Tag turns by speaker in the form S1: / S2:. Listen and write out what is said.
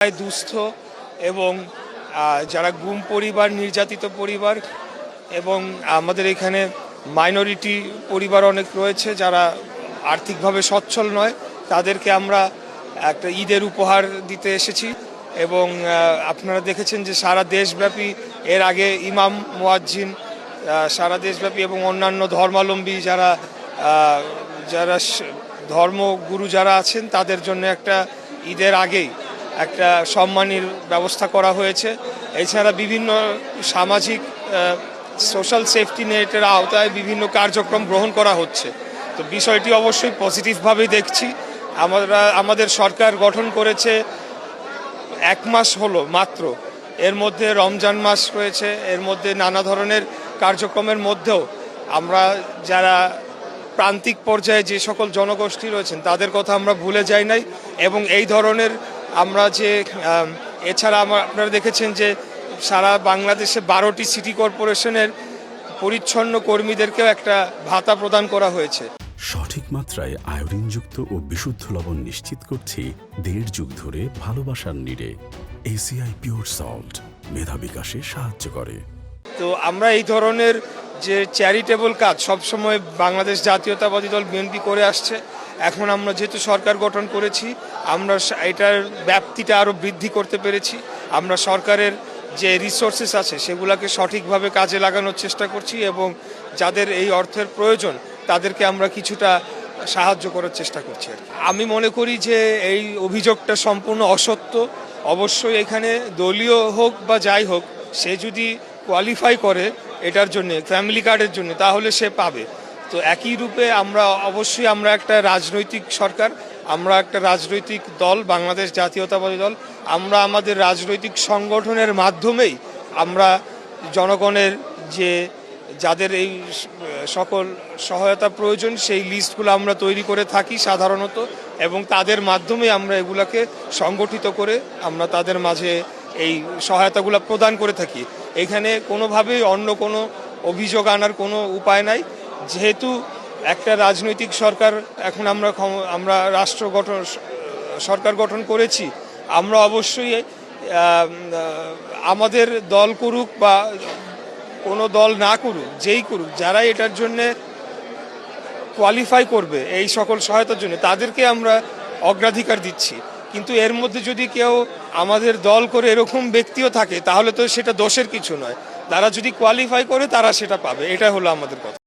S1: দুস্থ এবং যারা গুম পরিবার, নির্যাতিত পরিবার এবং আমাদের এখানে মাইনরিটি পরিবার অনেক রয়েছে যারা আর্থিকভাবে সচ্ছল নয়, তাদেরকে আমরা একটা ঈদের উপহার দিতে এসেছি। এবং আপনারা দেখেছেন যে সারা দেশব্যাপী এর আগে ইমাম মুয়াজ্জিন সারা দেশব্যাপী এবং অন্যান্য ধর্মাবলম্বী যারা যারা ধর্মগুরু যারা আছেন তাদের জন্য একটা ঈদের আগেই একটা সম্মানীর ব্যবস্থা করা হয়েছে। এছাড়া বিভিন্ন সামাজিক সোশ্যাল সেফটি নেটের আওতায় বিভিন্ন কার্যক্রম গ্রহণ করা হচ্ছে। তো বিষয়টি অবশ্যই পজিটিভভাবেই দেখছি। আমাদের সরকার গঠন করেছে 1 মাস হলো মাত্র, এর মধ্যে রমজান মাস রয়েছে, এর মধ্যে নানা ধরনের কার্যক্রমের মধ্যেও আমরা যারা প্রান্তিক পর্যায়ে যে সকল জনগোষ্ঠী রয়েছেন তাদের কথা আমরা ভুলে যাই নাই। এবং এই ধরনের আমরা যে এছাড়া আপনারা দেখেছেন যে সারা বাংলাদেশে 12টি সিটি কর্পোরেশনের পরিচ্ছন্ন কর্মীদেরকেও একটা ভাতা প্রদান করা হয়েছে।
S2: সঠিক মাত্রায় আয়োডিনযুক্ত ও বিশুদ্ধ লবণ নিশ্চিত করছি 1.5 যুগ ধরে ভালোবাসার নিড়ে। ACI পিওর সল্ট মেধা বিকাশে সাহায্য করে।
S1: তো আমরা এই ধরনের যে চ্যারিটেবল কাজ সবসময় বাংলাদেশ জাতীয়তাবাদী দল বিএনপি করে আসছে। এখন আমরা যেহেতু সরকার গঠন করেছি, আমরা এটার ব্যাপ্তিটা আরও বৃদ্ধি করতে পেরেছি। আমরা সরকারের যে রিসোর্সেস আছে সেগুলোকে সঠিকভাবে কাজে লাগানোর চেষ্টা করছি এবং যাদের এই অর্থের প্রয়োজন তাদেরকে আমরা কিছুটা সাহায্য করার চেষ্টা করছি। আমি মনে করি যে এই অভিযোগটা সম্পূর্ণ অসত্য। অবশ্যই এখানে দলীয় হোক বা যাই হোক, সে যদি কোয়ালিফাই করে এটার জন্য, ফ্যামিলি কার্ডের জন্য, তাহলে সে পাবে। তো একই রূপে আমরা একটা রাজনৈতিক সরকার, আমরা একটা রাজনৈতিক দল, বাংলাদেশ জাতীয়তাবাদী দল। আমরা আমাদের রাজনৈতিক সংগঠনের মাধ্যমেই আমরা জনগণের যাদের এই সকল সহায়তা প্রয়োজন সেই লিস্টগুলো আমরা তৈরি করে থাকি সাধারণত, এবং তাদের মাধ্যমে আমরা এগুলাকে সংগঠিত করে আমরা তাদের মাঝে এই সহায়তাগুলো প্রদান করে থাকি। এখানে কোনোভাবেই অন্য কোনো অভিযোগ আনার কোনো উপায় নাই। যেহেতু একটা রাজনৈতিক সরকার এখন আমরা সরকার গঠন করেছি, আমরা অবশ্যই আমাদের দল করুক বা কোনো দল না করুক, যেই করুক, যারা এটার জন্যে কোয়ালিফাই করবে এই সকল সহায়তার জন্য, তাদেরকে আমরা অগ্রাধিকার দিচ্ছি। কিন্তু এর মধ্যে যদি কেউ আমাদের দল করে এরকম ব্যক্তিও থাকে তাহলে তো সেটা দোষের কিছু নয়। তারা যদি কোয়ালিফাই করে তারা সেটা পাবে, এটা হলো আমাদের কথা।